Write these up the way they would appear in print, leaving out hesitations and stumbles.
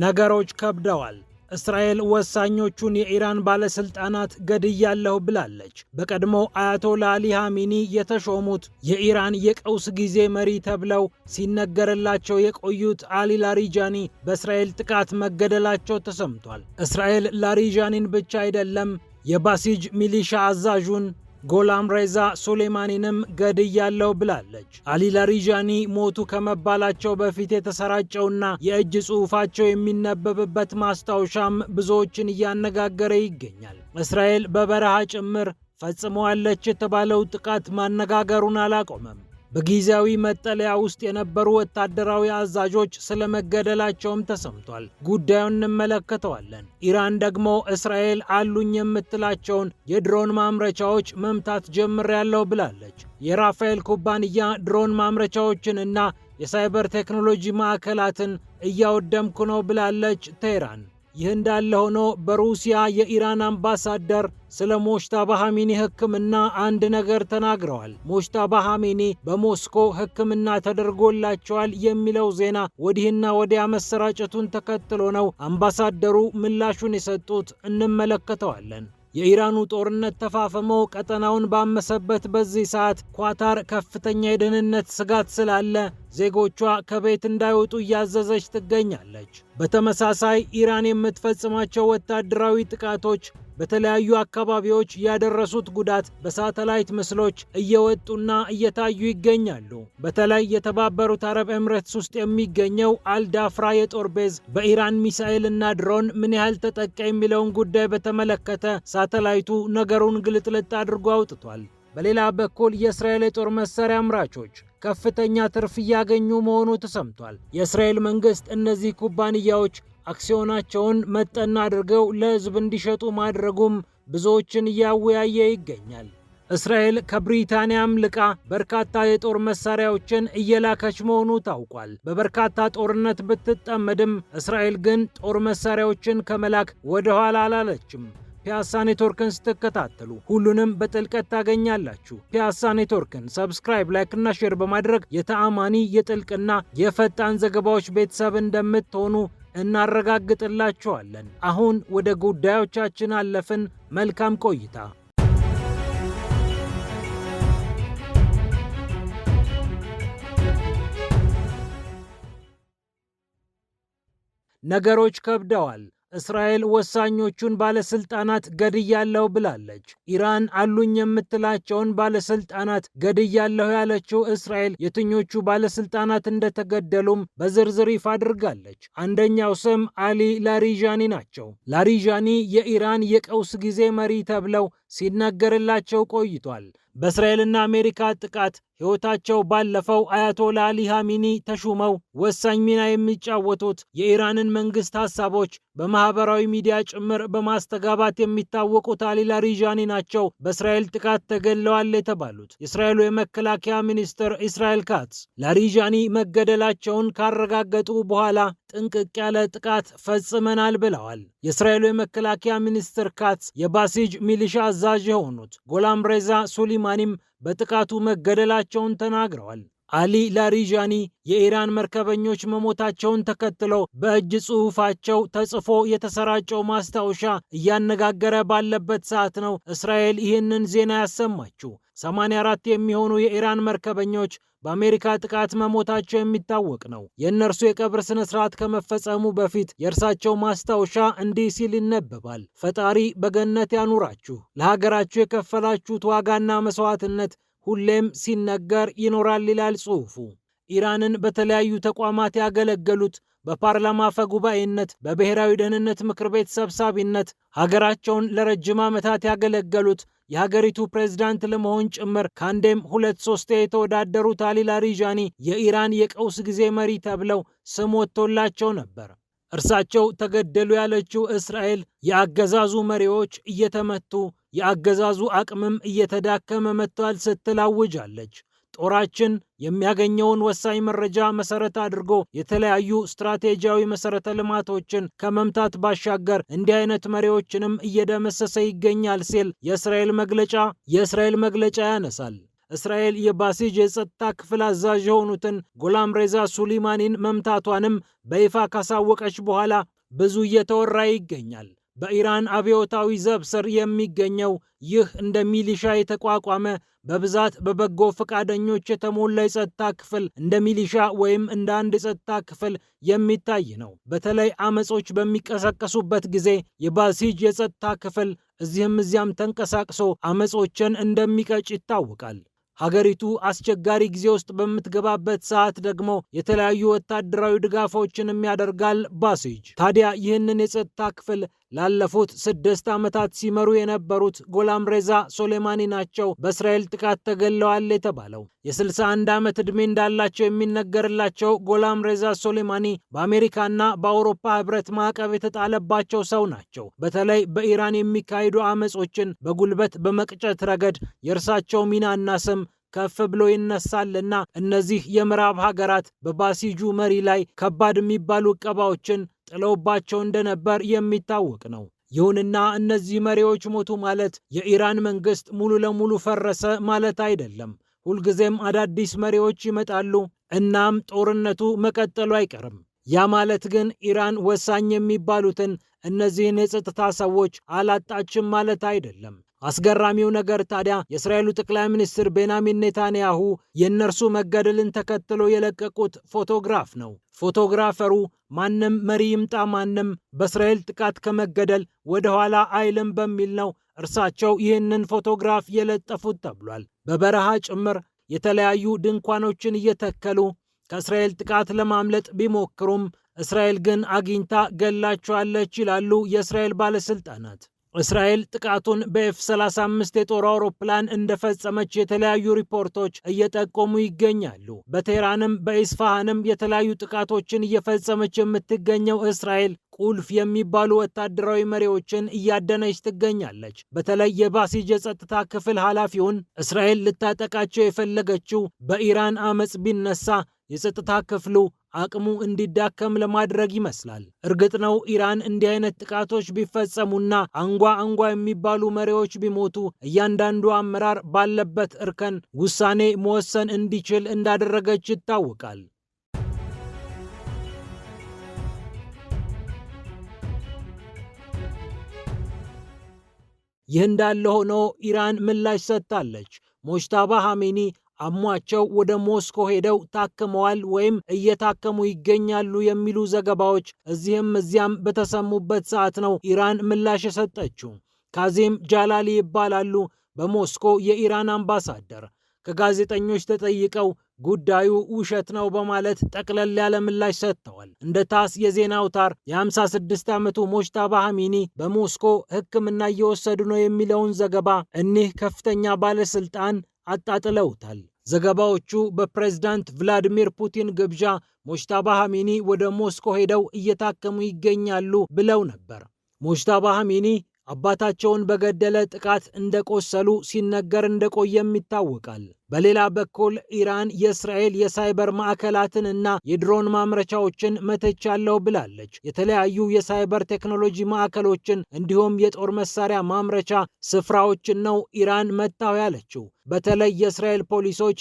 ነገሮች ከብደዋል። እስራኤል ወሳኞቹን የኢራን ባለስልጣናት ገድያለሁ ብላለች። በቀድሞ አያቶላ አሊ ኻሜኒ የተሾሙት የኢራን የቀውስ ጊዜ መሪ ተብለው ሲነገርላቸው የቆዩት አሊ ላሪጃኒ በእስራኤል ጥቃት መገደላቸው ተሰምቷል። እስራኤል ላሪጃኒን ብቻ አይደለም የባሲጅ ሚሊሻ አዛዡን ጎላም ሬዛ ሱሌማኒንም ገድያለሁ ብላለች። አሊ ላሪጃኒ ሞቱ ከመባላቸው በፊት የተሰራጨውና የእጅ ጽሑፋቸው የሚነበብበት ማስታወሻም ብዙዎችን እያነጋገረ ይገኛል። እስራኤል በበረሃ ጭምር ፈጽመዋለች የተባለው ጥቃት ማነጋገሩን አላቆመም። በጊዜያዊ መጠለያ ውስጥ የነበሩ ወታደራዊ አዛዦች ስለመገደላቸውም ተሰምቷል። ጉዳዩን እንመለከተዋለን። ኢራን ደግሞ እስራኤል አሉኝ የምትላቸውን የድሮን ማምረቻዎች መምታት ጀምሬያለሁ ብላለች። የራፋኤል ኩባንያ ድሮን ማምረቻዎችንና የሳይበር ቴክኖሎጂ ማዕከላትን እያወደምኩ ነው ብላለች ቴህራን። ይህ እንዳለ ሆኖ በሩሲያ የኢራን አምባሳደር ስለ ሞጅተባ ኻሜኒ ሕክምና አንድ ነገር ተናግረዋል። ሞጅተባ ኻሜኒ በሞስኮ ሕክምና ተደርጎላቸዋል የሚለው ዜና ወዲህና ወዲያ መሰራጨቱን ተከትሎ ነው አምባሳደሩ ምላሹን የሰጡት። እንመለከተዋለን። የኢራኑ ጦርነት ተፋፍሞ ቀጠናውን ባመሰበት በዚህ ሰዓት ኳታር ከፍተኛ የደህንነት ስጋት ስላለ ዜጎቿ ከቤት እንዳይወጡ እያዘዘች ትገኛለች። በተመሳሳይ ኢራን የምትፈጽማቸው ወታደራዊ ጥቃቶች በተለያዩ አካባቢዎች ያደረሱት ጉዳት በሳተላይት ምስሎች እየወጡና እየታዩ ይገኛሉ። በተለይ የተባበሩት አረብ ኤምሬትስ ውስጥ የሚገኘው አልዳፍራ የጦር ቤዝ በኢራን ሚሳኤል እና ድሮን ምን ያህል ተጠቃ የሚለውን ጉዳይ በተመለከተ ሳተላይቱ ነገሩን ግልጥልጥ አድርጎ አውጥቷል። በሌላ በኩል የእስራኤል የጦር መሳሪያ አምራቾች ከፍተኛ ትርፍ እያገኙ መሆኑ ተሰምቷል። የእስራኤል መንግስት እነዚህ ኩባንያዎች አክሲዮናቸውን መጠን አድርገው ለሕዝብ እንዲሸጡ ማድረጉም ብዙዎችን እያወያየ ይገኛል። እስራኤል ከብሪታንያም ልቃ በርካታ የጦር መሳሪያዎችን እየላከች መሆኑ ታውቋል። በበርካታ ጦርነት ብትጠመድም እስራኤል ግን ጦር መሳሪያዎችን ከመላክ ወደ ኋላ አላለችም። ፒያሳ ኔትወርክን ስትከታተሉ ሁሉንም በጥልቀት ታገኛላችሁ። ፒያሳ ኔትወርክን ሰብስክራይብ፣ ላይክ እና ሼር በማድረግ የተአማኒ የጥልቅና የፈጣን ዘገባዎች ቤተሰብ እንደምትሆኑ እናረጋግጥላችኋለን። አሁን ወደ ጉዳዮቻችን አለፍን። መልካም ቆይታ። ነገሮች ከብደዋል። እስራኤል ወሳኞቹን ባለስልጣናት ገድያለሁ ብላለች። ኢራን አሉኝ የምትላቸውን ባለስልጣናት ገድያለሁ ያለችው እስራኤል የትኞቹ ባለስልጣናት እንደተገደሉም በዝርዝር ይፋ አድርጋለች። አንደኛው ስም አሊ ላሪጃኒ ናቸው። ላሪጃኒ የኢራን የቀውስ ጊዜ መሪ ተብለው ሲነገርላቸው ቆይቷል። በእስራኤልና አሜሪካ ጥቃት ሕይወታቸው ባለፈው አያቶላ አሊ ኻሜኒ ተሹመው ወሳኝ ሚና የሚጫወቱት የኢራንን መንግስት ሐሳቦች በማህበራዊ ሚዲያ ጭምር በማስተጋባት የሚታወቁት አሊ ላሪጃኒ ናቸው በእስራኤል ጥቃት ተገድለዋል የተባሉት። የእስራኤሉ የመከላከያ ሚኒስትር ኢስራኤል ካትዝ ላሪጃኒ መገደላቸውን ካረጋገጡ በኋላ ጥንቅቅ ያለ ጥቃት ፈጽመናል ብለዋል። የእስራኤሉ የመከላከያ ሚኒስትር ካትዝ የባሲጅ ሚሊሻ አዛዥ የሆኑት ጎላም ሬዛ ሱሌማኒም በጥቃቱ መገደላቸውን ተናግረዋል። አሊ ላሪጃኒ የኢራን መርከበኞች መሞታቸውን ተከትሎ በእጅ ጽሑፋቸው ተጽፎ የተሰራጨው ማስታወሻ እያነጋገረ ባለበት ሰዓት ነው እስራኤል ይህንን ዜና ያሰማችው። 84 የሚሆኑ የኢራን መርከበኞች በአሜሪካ ጥቃት መሞታቸው የሚታወቅ ነው። የእነርሱ የቀብር ስነ ስርዓት ከመፈጸሙ በፊት የእርሳቸው ማስታወሻ እንዲህ ሲል ይነበባል። ፈጣሪ በገነት ያኑራችሁ። ለሀገራችሁ የከፈላችሁት ዋጋና መስዋዕትነት ሁሌም ሲነገር ይኖራል ይላል ጽሑፉ። ኢራንን በተለያዩ ተቋማት ያገለገሉት በፓርላማ አፈ ጉባኤነት፣ በብሔራዊ ደህንነት ምክር ቤት ሰብሳቢነት ሀገራቸውን ለረጅም ዓመታት ያገለገሉት የሀገሪቱ ፕሬዝዳንት ለመሆን ጭምር ከአንዴም 2-3 የተወዳደሩት አሊ ላሪጃኒ የኢራን የቀውስ ጊዜ መሪ ተብለው ስም ወጥቶላቸው ነበር። እርሳቸው ተገደሉ ያለችው እስራኤል የአገዛዙ መሪዎች እየተመቱ የአገዛዙ አቅምም እየተዳከመ መጥቷል ስትል አውጃለች። ጦራችን የሚያገኘውን ወሳኝ መረጃ መሰረት አድርጎ የተለያዩ ስትራቴጂያዊ መሰረተ ልማቶችን ከመምታት ባሻገር እንዲህ አይነት መሪዎችንም እየደመሰሰ ይገኛል ሲል የእስራኤል መግለጫ ያነሳል። እስራኤል የባሲጅ የጸጥታ ክፍል አዛዥ የሆኑትን ጎላም ሬዛ ሱሊማኒን መምታቷንም በይፋ ካሳወቀች በኋላ ብዙ እየተወራ ይገኛል። በኢራን አብዮታዊ ዘብ ስር የሚገኘው ይህ እንደ ሚሊሻ የተቋቋመ በብዛት በበጎ ፈቃደኞች የተሞላ የጸጥታ ክፍል እንደ ሚሊሻ ወይም እንደ አንድ የጸጥታ ክፍል የሚታይ ነው። በተለይ አመጾች በሚቀሰቀሱበት ጊዜ የባሲጅ የጸጥታ ክፍል እዚህም እዚያም ተንቀሳቅሶ አመጾችን እንደሚቀጭ ይታወቃል። ሀገሪቱ አስቸጋሪ ጊዜ ውስጥ በምትገባበት ሰዓት ደግሞ የተለያዩ ወታደራዊ ድጋፎችንም ያደርጋል ባሲጅ። ታዲያ ይህንን የጸጥታ ክፍል ላለፉት 6 ዓመታት ሲመሩ የነበሩት ጎላም ሬዛ ሶሌማኒ ናቸው በእስራኤል ጥቃት ተገለዋል የተባለው። የ61 ዓመት ዕድሜ እንዳላቸው የሚነገርላቸው ጎላም ሬዛ ሶሌማኒ በአሜሪካና በአውሮፓ ህብረት ማዕቀብ የተጣለባቸው ሰው ናቸው። በተለይ በኢራን የሚካሄዱ አመጾችን በጉልበት በመቅጨት ረገድ የእርሳቸው ሚናና ስም ከፍ ብሎ ይነሳልና እነዚህ የምዕራብ ሀገራት በባሲጁ መሪ ላይ ከባድ የሚባሉ ዕቀባዎችን ጥለውባቸው እንደነበር የሚታወቅ ነው። ይሁንና እነዚህ መሪዎች ሞቱ ማለት የኢራን መንግስት ሙሉ ለሙሉ ፈረሰ ማለት አይደለም። ሁልጊዜም አዳዲስ መሪዎች ይመጣሉ፣ እናም ጦርነቱ መቀጠሉ አይቀርም። ያ ማለት ግን ኢራን ወሳኝ የሚባሉትን እነዚህን የጸጥታ ሰዎች አላጣችም ማለት አይደለም። አስገራሚው ነገር ታዲያ የእስራኤሉ ጠቅላይ ሚኒስትር ቤንያሚን ኔታንያሁ የእነርሱ መገደልን ተከትሎ የለቀቁት ፎቶግራፍ ነው። ፎቶግራፈሩ ማንም መሪ ይምጣ ማንም በእስራኤል ጥቃት ከመገደል ወደኋላ አይልም በሚል ነው እርሳቸው ይህንን ፎቶግራፍ የለጠፉት ተብሏል። በበረሃ ጭምር የተለያዩ ድንኳኖችን እየተከሉ ከእስራኤል ጥቃት ለማምለጥ ቢሞክሩም እስራኤል ግን አግኝታ ገላቸዋለች ይላሉ የእስራኤል ባለስልጣናት። እስራኤል ጥቃቱን በኤፍ-35 የጦር አውሮፕላን እንደፈጸመች የተለያዩ ሪፖርቶች እየጠቆሙ ይገኛሉ። በቴህራንም በኢስፋሃንም የተለያዩ ጥቃቶችን እየፈጸመች የምትገኘው እስራኤል ቁልፍ የሚባሉ ወታደራዊ መሪዎችን እያደነች ትገኛለች። በተለይ የባሲጅ የጸጥታ ክፍል ኃላፊውን እስራኤል ልታጠቃቸው የፈለገችው በኢራን አመጽ ቢነሳ የጸጥታ ክፍሉ አቅሙ እንዲዳከም ለማድረግ ይመስላል። እርግጥ ነው ኢራን እንዲህ አይነት ጥቃቶች ቢፈጸሙና አንጓ የሚባሉ መሪዎች ቢሞቱ እያንዳንዱ አመራር ባለበት እርከን ውሳኔ መወሰን እንዲችል እንዳደረገች ይታወቃል። ይህ እንዳለ ሆኖ ኢራን ምላሽ ሰጥታለች። ሞጅታባ ኻሜኒ አሟቸው ወደ ሞስኮ ሄደው ታክመዋል ወይም እየታከሙ ይገኛሉ የሚሉ ዘገባዎች እዚህም እዚያም በተሰሙበት ሰዓት ነው ኢራን ምላሽ የሰጠችው። ካዚም ጃላሊ ይባላሉ በሞስኮ የኢራን አምባሳደር። ከጋዜጠኞች ተጠይቀው ጉዳዩ ውሸት ነው በማለት ጠቅለል ያለ ምላሽ ሰጥተዋል። እንደ ታስ የዜና አውታር የ56 ዓመቱ ሞጅታባ ኻሜኒ በሞስኮ ሕክምና እየወሰዱ ነው የሚለውን ዘገባ እኒህ ከፍተኛ ባለስልጣን አጣጥለውታል። ዘገባዎቹ በፕሬዝዳንት ቭላዲሚር ፑቲን ግብዣ ሞጅታባ ኻሜኒ ወደ ሞስኮ ሄደው እየታከሙ ይገኛሉ ብለው ነበር። ሞጅታባ ኻሜኒ አባታቸውን በገደለ ጥቃት እንደቆሰሉ ሲነገር እንደቆየም ይታወቃል። በሌላ በኩል ኢራን የእስራኤል የሳይበር ማዕከላትን እና የድሮን ማምረቻዎችን መትቻለሁ ብላለች። የተለያዩ የሳይበር ቴክኖሎጂ ማዕከሎችን እንዲሁም የጦር መሳሪያ ማምረቻ ስፍራዎችን ነው ኢራን መታው ያለችው። በተለይ የእስራኤል ፖሊሶች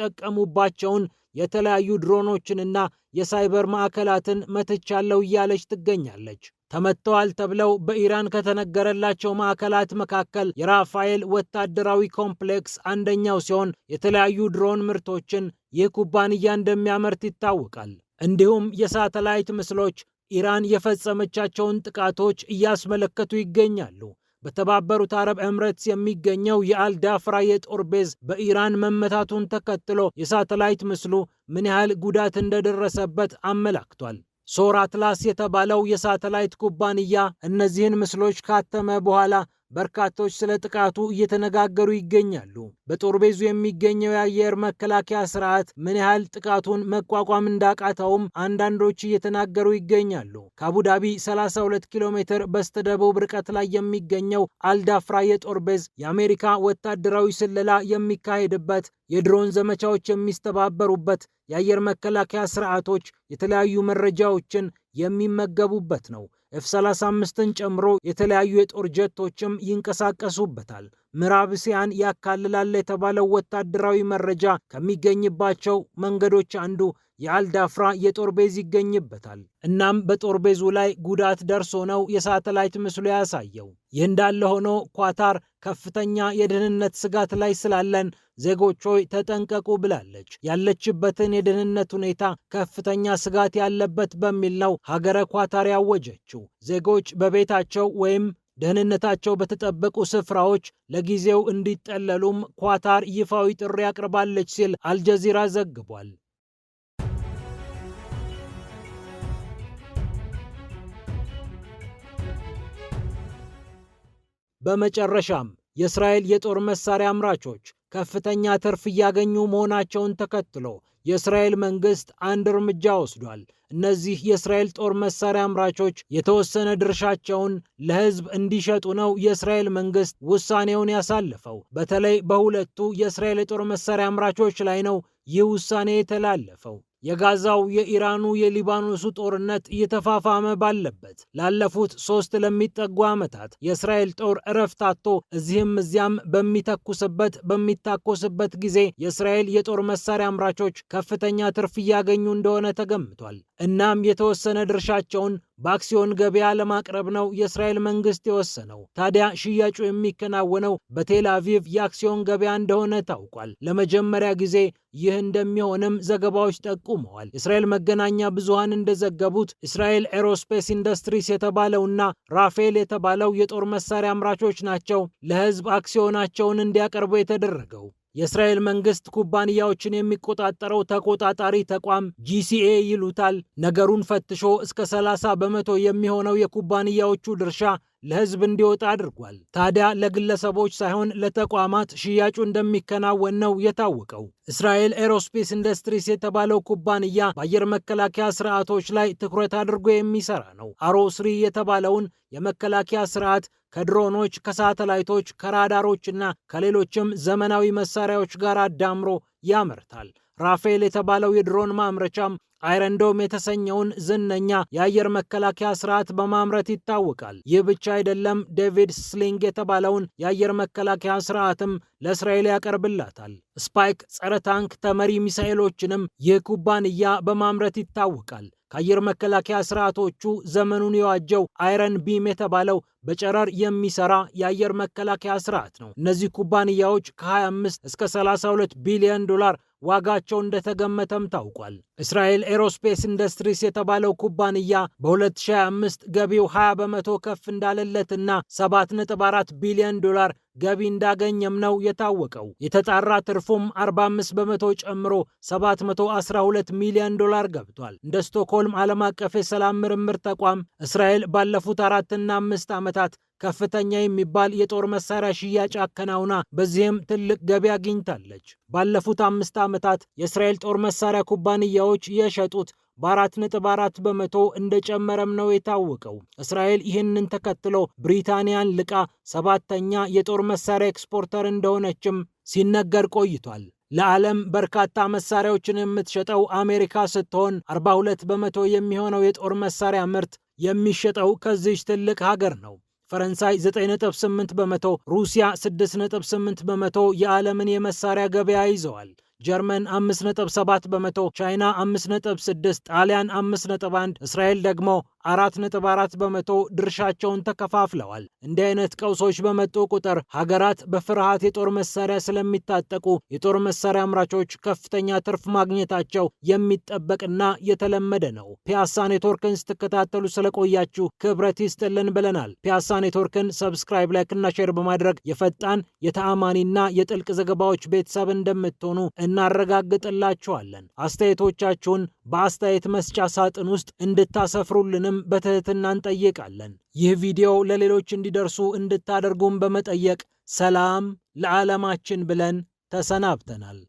የሚጠቀሙባቸውን የተለያዩ ድሮኖችንና የሳይበር ማዕከላትን መትቻለሁ እያለች ትገኛለች። ተመተዋል ተብለው በኢራን ከተነገረላቸው ማዕከላት መካከል የራፋኤል ወታደራዊ ኮምፕሌክስ አንደኛው ሲሆን የተለያዩ ድሮን ምርቶችን ይህ ኩባንያ እንደሚያመርት ይታወቃል። እንዲሁም የሳተላይት ምስሎች ኢራን የፈጸመቻቸውን ጥቃቶች እያስመለከቱ ይገኛሉ። በተባበሩት አረብ ኤምሬትስ የሚገኘው የአልዳፍራ የጦር ቤዝ በኢራን መመታቱን ተከትሎ የሳተላይት ምስሉ ምን ያህል ጉዳት እንደደረሰበት አመላክቷል። ሶር አትላስ የተባለው የሳተላይት ኩባንያ እነዚህን ምስሎች ካተመ በኋላ በርካቶች ስለ ጥቃቱ እየተነጋገሩ ይገኛሉ። በጦር ቤዙ የሚገኘው የአየር መከላከያ ስርዓት ምን ያህል ጥቃቱን መቋቋም እንዳቃተውም አንዳንዶች እየተናገሩ ይገኛሉ። ከአቡዳቢ 32 ኪሎ ሜትር በስተደቡብ ርቀት ላይ የሚገኘው አልዳፍራ የጦር ቤዝ የአሜሪካ ወታደራዊ ስለላ የሚካሄድበት፣ የድሮን ዘመቻዎች የሚስተባበሩበት፣ የአየር መከላከያ ስርዓቶች የተለያዩ መረጃዎችን የሚመገቡበት ነው። ኤፍ-35ን ጨምሮ የተለያዩ የጦር ጀቶችም ይንቀሳቀሱበታል። ምዕራብ እስያን ያካልላል የተባለው ወታደራዊ መረጃ ከሚገኝባቸው መንገዶች አንዱ የአልዳፍራ የጦር ቤዝ ይገኝበታል። እናም በጦር ቤዙ ላይ ጉዳት ደርሶ ነው የሳተላይት ምስሉ ያሳየው። ይህ እንዳለ ሆኖ ኳታር ከፍተኛ የደህንነት ስጋት ላይ ስላለን ዜጎች ሆይ ተጠንቀቁ ብላለች። ያለችበትን የደህንነት ሁኔታ ከፍተኛ ስጋት ያለበት በሚል ነው ሀገረ ኳታር ያወጀችው። ዜጎች በቤታቸው ወይም ደህንነታቸው በተጠበቁ ስፍራዎች ለጊዜው እንዲጠለሉም ኳታር ይፋዊ ጥሪ አቅርባለች ሲል አልጀዚራ ዘግቧል። በመጨረሻም የእስራኤል የጦር መሳሪያ አምራቾች ከፍተኛ ትርፍ እያገኙ መሆናቸውን ተከትሎ የእስራኤል መንግስት አንድ እርምጃ ወስዷል። እነዚህ የእስራኤል ጦር መሳሪያ አምራቾች የተወሰነ ድርሻቸውን ለህዝብ እንዲሸጡ ነው የእስራኤል መንግስት ውሳኔውን ያሳለፈው። በተለይ በሁለቱ የእስራኤል የጦር መሳሪያ አምራቾች ላይ ነው ይህ ውሳኔ የተላለፈው። የጋዛው የኢራኑ የሊባኖሱ ጦርነት እየተፋፋመ ባለበት ላለፉት 3 ለሚጠጉ ዓመታት የእስራኤል ጦር እረፍት አጥቶ እዚህም እዚያም በሚታኮስበት ጊዜ የእስራኤል የጦር መሳሪያ አምራቾች ከፍተኛ ትርፍ እያገኙ እንደሆነ ተገምቷል። እናም የተወሰነ ድርሻቸውን በአክሲዮን ገበያ ለማቅረብ ነው የእስራኤል መንግስት የወሰነው። ታዲያ ሽያጩ የሚከናወነው በቴል አቪቭ የአክሲዮን ገበያ እንደሆነ ታውቋል። ለመጀመሪያ ጊዜ ይህ እንደሚሆንም ዘገባዎች ጠቁመዋል። የእስራኤል መገናኛ ብዙሃን እንደዘገቡት እስራኤል ኤሮስፔስ ኢንዱስትሪስ የተባለውና ራፌል የተባለው የጦር መሳሪያ አምራቾች ናቸው ለህዝብ አክሲዮናቸውን እንዲያቀርቡ የተደረገው። የእስራኤል መንግስት ኩባንያዎችን የሚቆጣጠረው ተቆጣጣሪ ተቋም GCA ይሉታል ነገሩን ፈትሾ እስከ 30 በመቶ የሚሆነው የኩባንያዎቹ ድርሻ ለህዝብ እንዲወጣ አድርጓል። ታዲያ ለግለሰቦች ሳይሆን ለተቋማት ሽያጩ እንደሚከናወን ነው የታወቀው። እስራኤል ኤሮስፔስ ኢንዱስትሪስ የተባለው ኩባንያ በአየር መከላከያ ስርዓቶች ላይ ትኩረት አድርጎ የሚሰራ ነው። አሮ3 የተባለውን የመከላከያ ስርዓት ከድሮኖች፣ ከሳተላይቶች፣ ከራዳሮች እና ከሌሎችም ዘመናዊ መሳሪያዎች ጋር አዳምሮ ያመርታል። ራፌል የተባለው የድሮን ማምረቻም አይረንዶም የተሰኘውን ዝነኛ የአየር መከላከያ ስርዓት በማምረት ይታወቃል። ይህ ብቻ አይደለም፣ ዴቪድ ስሊንግ የተባለውን የአየር መከላከያ ስርዓትም ለእስራኤል ያቀርብላታል። ስፓይክ ጸረ ታንክ ተመሪ ሚሳኤሎችንም ይህ ኩባንያ በማምረት ይታወቃል። ከአየር መከላከያ ስርዓቶቹ ዘመኑን የዋጀው አይረን ቢም የተባለው በጨረር የሚሰራ የአየር መከላከያ ስርዓት ነው። እነዚህ ኩባንያዎች ከ25 እስከ 32 ቢሊዮን ዶላር ዋጋቸው እንደተገመተም ታውቋል። እስራኤል ኤሮስፔስ ኢንዱስትሪስ የተባለው ኩባንያ በ2025 ገቢው 20 በመቶ ከፍ እንዳለለትና 7.4 ቢሊዮን ዶላር ገቢ እንዳገኘም ነው የታወቀው። የተጣራ ትርፉም 45 በመቶ ጨምሮ 712 ሚሊዮን ዶላር ገብቷል። እንደ ስቶክሆልም ዓለም አቀፍ የሰላም ምርምር ተቋም እስራኤል ባለፉት 4 እና 5 ዓመታት ከፍተኛ የሚባል የጦር መሳሪያ ሽያጭ አከናውና በዚህም ትልቅ ገቢ አግኝታለች። ባለፉት 5 ዓመታት የእስራኤል ጦር መሳሪያ ኩባንያዎች የሸጡት በ4.4 በመቶ እንደጨመረም ነው የታወቀው። እስራኤል ይህንን ተከትሎ ብሪታንያን ልቃ 7ኛ የጦር መሳሪያ ኤክስፖርተር እንደሆነችም ሲነገር ቆይቷል። ለዓለም በርካታ መሳሪያዎችን የምትሸጠው አሜሪካ ስትሆን 42 በመቶ የሚሆነው የጦር መሳሪያ ምርት የሚሸጠው ከዚች ትልቅ ሀገር ነው። ፈረንሳይ 9.8 በመቶ፣ ሩሲያ 6.8 በመቶ የዓለምን የመሳሪያ ገበያ ይዘዋል። ጀርመን 5.7 በመቶ፣ ቻይና 5.6፣ ጣሊያን 5.1፣ እስራኤል ደግሞ 4.4 በመቶ ድርሻቸውን ተከፋፍለዋል። እንዲህ አይነት ቀውሶች በመጡ ቁጥር ሀገራት በፍርሃት የጦር መሳሪያ ስለሚታጠቁ የጦር መሳሪያ አምራቾች ከፍተኛ ትርፍ ማግኘታቸው የሚጠበቅና የተለመደ ነው። ፒያሳ ኔትወርክን ስትከታተሉ ስለቆያችሁ ክብረት ይስጥልን ብለናል። ፒያሳ ኔትወርክን ሰብስክራይብ፣ ላይክ እና ሼር በማድረግ የፈጣን የተአማኒና የጥልቅ ዘገባዎች ቤተሰብ እንደምትሆኑ እናረጋግጥላችኋለን። አስተያየቶቻችሁን በአስተያየት መስጫ ሳጥን ውስጥ እንድታሰፍሩልንም በትህትና እንጠይቃለን። ይህ ቪዲዮ ለሌሎች እንዲደርሱ እንድታደርጉም በመጠየቅ ሰላም ለዓለማችን ብለን ተሰናብተናል።